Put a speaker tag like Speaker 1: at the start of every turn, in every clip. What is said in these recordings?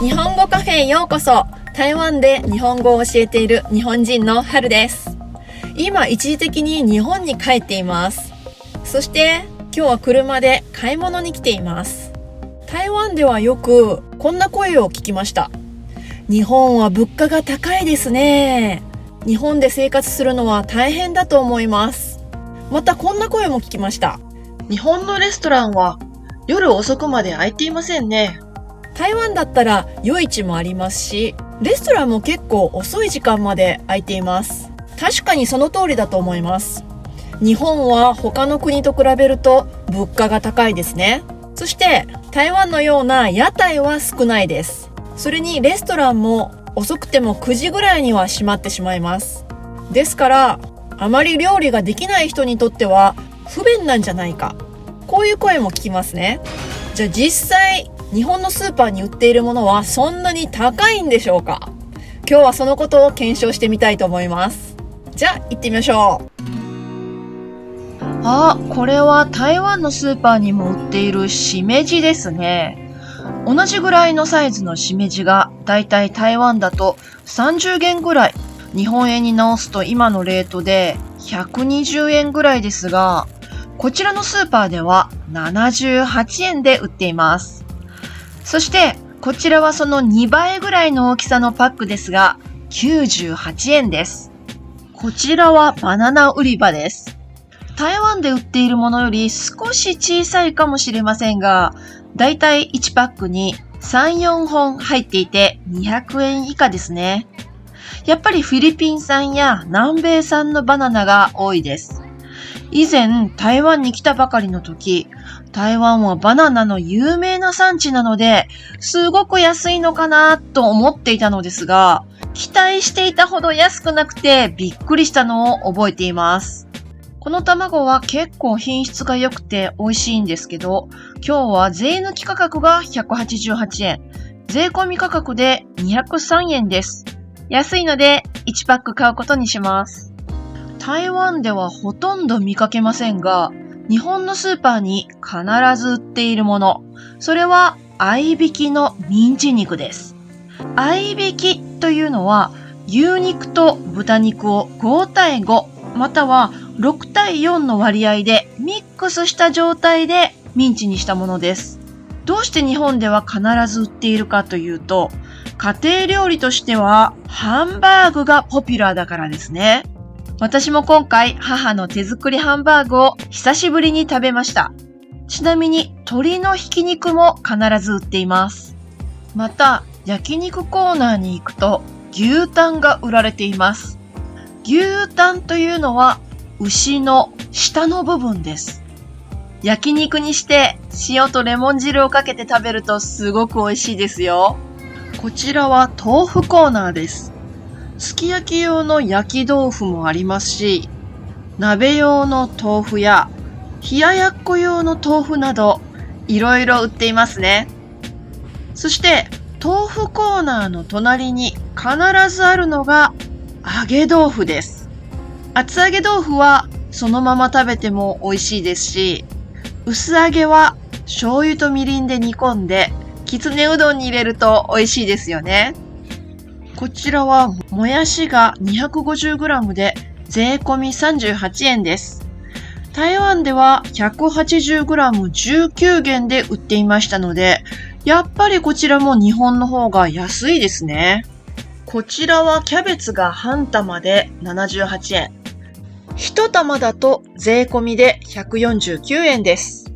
Speaker 1: 日本語カフェへようこそ。台湾で日本語を教えている日本人の春です。今一時的に日本に帰っています。そして今日は車で買い物に来ています。台湾ではよくこんな声を聞きました。日本は物価が高いですね。日本で生活するのは大変だと思います。またこんな声も聞きました。
Speaker 2: 日本のレストランは夜遅くまで開いていませんね。
Speaker 1: 台湾だったら夜市もありますし、レストランも結構遅い時間まで開いています。確かにその通りだと思います。日本は他の国と比べると物価が高いですね。そして台湾のような屋台は少ないです。それにレストランも遅くても9時ぐらいには閉まってしまいます。ですからあまり料理ができない人にとっては不便なんじゃないか、こういう声も聞きますね。じゃあ実際日本のスーパーに売っているものはそんなに高いんでしょうか。今日はそのことを検証してみたいと思います。じゃあ行ってみましょう。
Speaker 2: これは台湾のスーパーにも売っているしめじですね。同じぐらいのサイズのしめじがだいたい台湾だと30元ぐらい、日本円に直すと今のレートで120円ぐらいですが、こちらのスーパーでは78円で売っています。そしてこちらはその2倍ぐらいの大きさのパックですが98円です。こちらはバナナ売り場です。台湾で売っているものより少し小さいかもしれませんが、だいたい1パックに3、4本入っていて200円以下ですね。やっぱりフィリピン産や南米産のバナナが多いです。以前台湾に来たばかりの時、台湾はバナナの有名な産地なので、すごく安いのかなと思っていたのですが、期待していたほど安くなくてびっくりしたのを覚えています。この卵は結構品質が良くて美味しいんですけど、今日は税抜き価格が188円、税込み価格で203円です。安いので1パック買うことにします。台湾ではほとんど見かけませんが、日本のスーパーに必ず売っているもの、それは合いびきのミンチ肉です。合いびきというのは牛肉と豚肉を5対5または6対4の割合でミックスした状態でミンチにしたものです。どうして日本では必ず売っているかというと、家庭料理としてはハンバーグがポピュラーだからですね。私も今回母の手作りハンバーグを久しぶりに食べました。ちなみに鶏のひき肉も必ず売っています。また焼肉コーナーに行くと牛タンが売られています。牛タンというのは牛の下の部分です。焼肉にして塩とレモン汁をかけて食べるとすごく美味しいですよ。こちらは豆腐コーナーです。すき焼き用の焼き豆腐もありますし、鍋用の豆腐や冷ややっこ用の豆腐などいろいろ売っていますね。そして豆腐コーナーの隣に必ずあるのが揚げ豆腐です。厚揚げ豆腐はそのまま食べても美味しいですし、薄揚げは醤油とみりんで煮込んできつねうどんに入れると美味しいですよね。こちらはもやしが 250g で税込み38円です。台湾では 180g19 元で売っていましたので、やっぱりこちらも日本の方が安いですね。こちらはキャベツが半玉で78円。一玉だと税込みで149円です。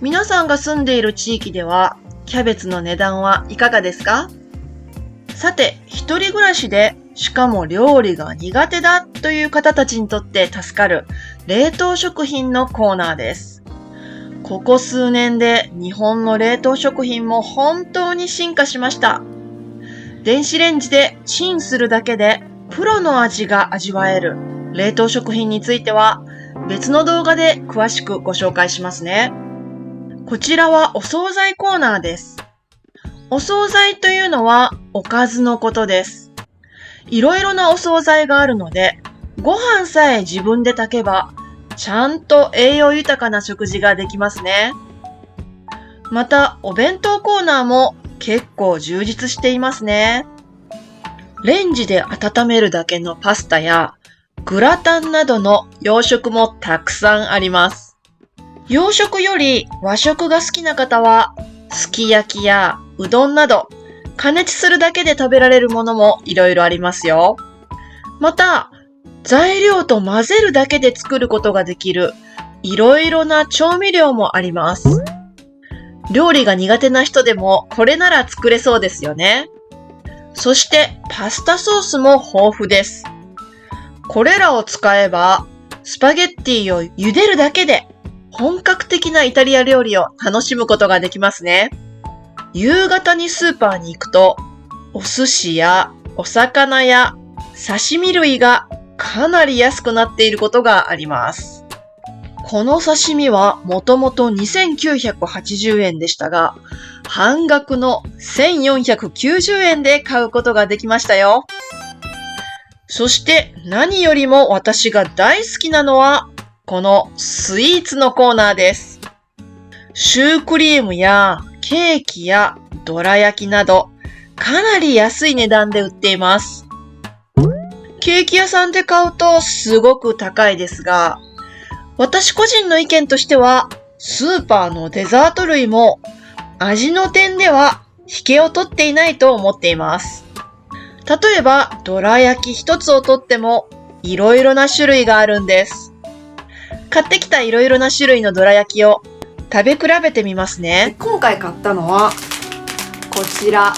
Speaker 2: 皆さんが住んでいる地域ではキャベツの値段はいかがですか？さて、一人暮らしでしかも料理が苦手だという方たちにとって助かる冷凍食品のコーナーです。ここ数年で日本の冷凍食品も本当に進化しました。電子レンジでチンするだけでプロの味が味わえる冷凍食品については別の動画で詳しくご紹介しますね。こちらはお惣菜コーナーです。お惣菜というのはおかずのことです。いろいろなお惣菜があるので、ご飯さえ自分で炊けばちゃんと栄養豊かな食事ができますね。またお弁当コーナーも結構充実していますね。レンジで温めるだけのパスタやグラタンなどの洋食もたくさんあります。洋食より和食が好きな方は、すき焼きやうどんなど加熱するだけで食べられるものもいろいろありますよ。また、材料と混ぜるだけで作ることができるいろいろな調味料もあります。料理が苦手な人でもこれなら作れそうですよね。そしてパスタソースも豊富です。これらを使えばスパゲッティを茹でるだけで本格的なイタリア料理を楽しむことができますね。夕方にスーパーに行くとお寿司やお魚や刺身類がかなり安くなっていることがあります。この刺身はもともと2980円でしたが、半額の1490円で買うことができましたよ。そして何よりも私が大好きなのはこのスイーツのコーナーです。シュークリームやケーキやどら焼きなどかなり安い値段で売っています。ケーキ屋さんで買うとすごく高いですが、私個人の意見としては、スーパーのデザート類も味の点では引けを取っていないと思っています。例えば、どら焼き一つをとってもいろいろな種類があるんです。買ってきたいろいろな種類のどら焼きを食べ比べてみますね。
Speaker 1: 今回買ったのは、こちら、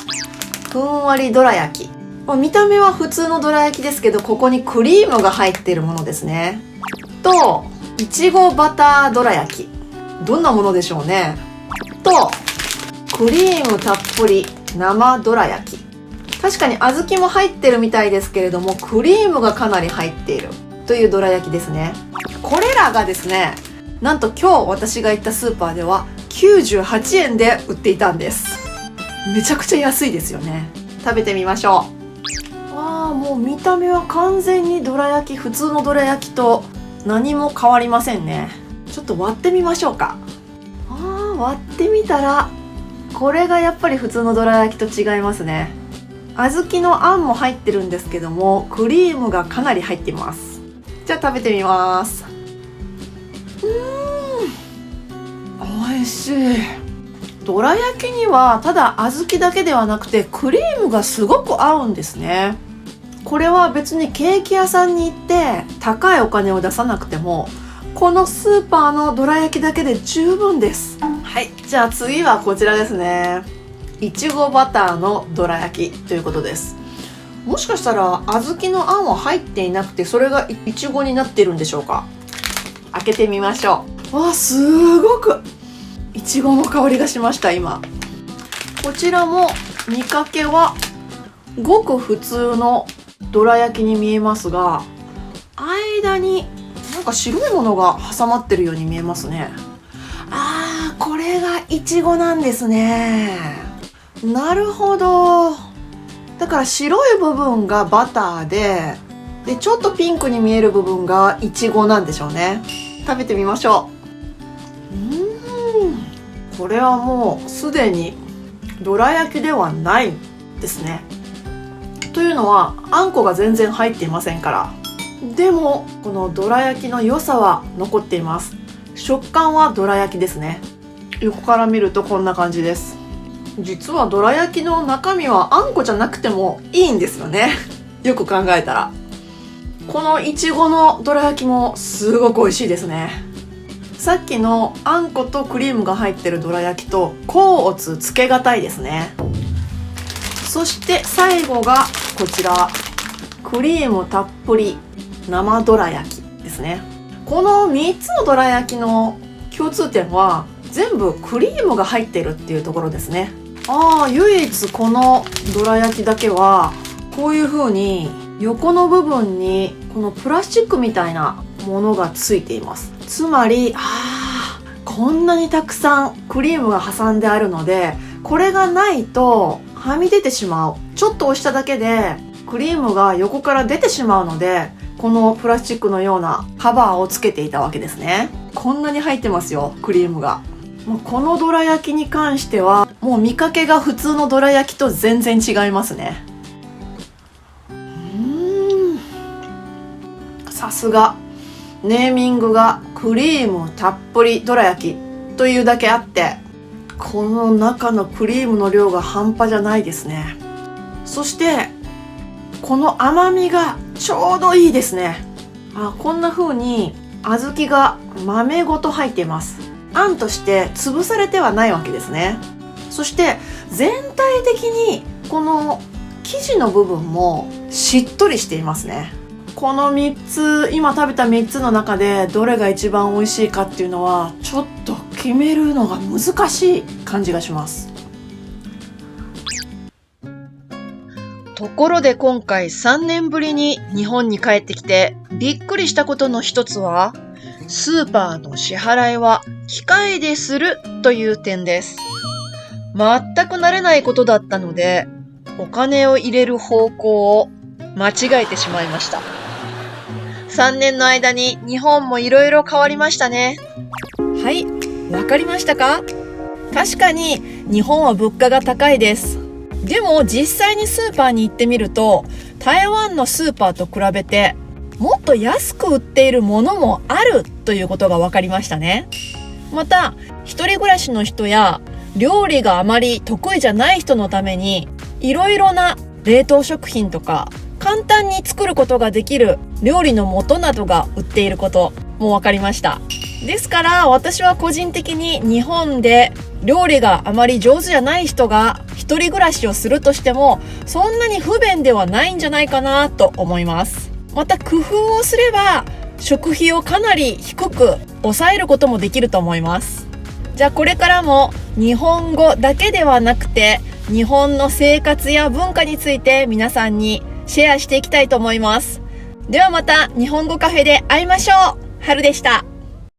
Speaker 1: ふんわりどら焼き。見た目は普通のどら焼きですけど、ここにクリームが入っているものですね。と、いちごバターどら焼き。どんなものでしょうね。と、クリームたっぷり生どら焼き。確かに小豆も入ってるみたいですけれども、クリームがかなり入っているというどら焼きですね。これらがですね、なんと今日私が行ったスーパーでは98円で売っていたんです。めちゃくちゃ安いですよね。食べてみましょう。もう見た目は完全にどら焼き、普通のどら焼きと何も変わりませんね。ちょっと割ってみましょうか。割ってみたらこれがやっぱり普通のどら焼きと違いますね。小豆のあんも入ってるんですけども、クリームがかなり入っています。じゃあ食べてみます。美味しい。どら焼きにはただ小豆だけではなくてクリームがすごく合うんですね。これは別にケーキ屋さんに行って高いお金を出さなくても、このスーパーのどら焼きだけで十分です。はい、じゃあ次はこちらですね。いちごバターのどら焼きということです。もしかしたら小豆のあんは入っていなくて、それがいちごになっているんでしょうか。開けてみましょう。すごくいちごの香りがしました。今こちらも見かけはごく普通のどら焼きに見えますが、間になんか白いものが挟まってるように見えますね。これがいちごなんですね。なるほど。だから白い部分がバターでちょっとピンクに見える部分がいちごなんでしょうね。食べてみましょう。これはもうすでにどら焼きではないですね。というのはあんこが全然入っていませんから。でもこのどら焼きの良さは残っています。食感はどら焼きですね。横から見るとこんな感じです。実はどら焼きの中身はあんこじゃなくてもいいんですよね。よく考えたら。このいちごのどら焼きもすごく美味しいですね。さっきのあんことクリームが入ってるどら焼きと甲乙つけがたいですね。そして最後がこちら、クリームたっぷり生どら焼きですね。この3つのどら焼きの共通点は全部クリームが入っているっていうところですね。唯一このどら焼きだけはこういう風に横の部分にこのプラスチックみたいなものがついています。つまりこんなにたくさんクリームが挟んであるので、これがないとはみ出てしまう。ちょっと押しただけでクリームが横から出てしまうので、このプラスチックのようなカバーをつけていたわけですね。こんなに入ってますよ、クリームが。このどら焼きに関してはもう見かけが普通のどら焼きと全然違いますね。さすがネーミングがクリームたっぷりどら焼きというだけあって、この中のクリームの量が半端じゃないですね。そしてこの甘みがちょうどいいですね。こんな風に小豆が豆ごと入っています。あんとして潰されてはないわけですね。そして全体的にこの生地の部分もしっとりしていますね。この3つ、今食べた3つの中でどれが一番美味しいかっていうのはちょっと決めるのが難しい感じがします。
Speaker 2: ところで今回3年ぶりに日本に帰ってきてびっくりしたことの一つは、スーパーの支払いは機械でするという点です。全く慣れないことだったので、お金を入れる方向を間違えてしまいました。3年の間に日本もいろいろ変わりましたね。
Speaker 1: はい、わかりましたか？確かに日本は物価が高いです。でも実際にスーパーに行ってみると、台湾のスーパーと比べてもっと安く売っているものもあるということが分かりましたね。また、一人暮らしの人や料理があまり得意じゃない人のために、いろいろな冷凍食品とか簡単に作ることができる料理の素などが売っていることも分かりました。ですから私は個人的に日本で料理があまり上手じゃない人が一人暮らしをするとしてもそんなに不便ではないんじゃないかなと思います。また工夫をすれば食費をかなり低く抑えることもできると思います。じゃあこれからも日本語だけではなくて日本の生活や文化について皆さんにシェアしていきたいと思います。ではまた日本語カフェで会いましょう。はるでした。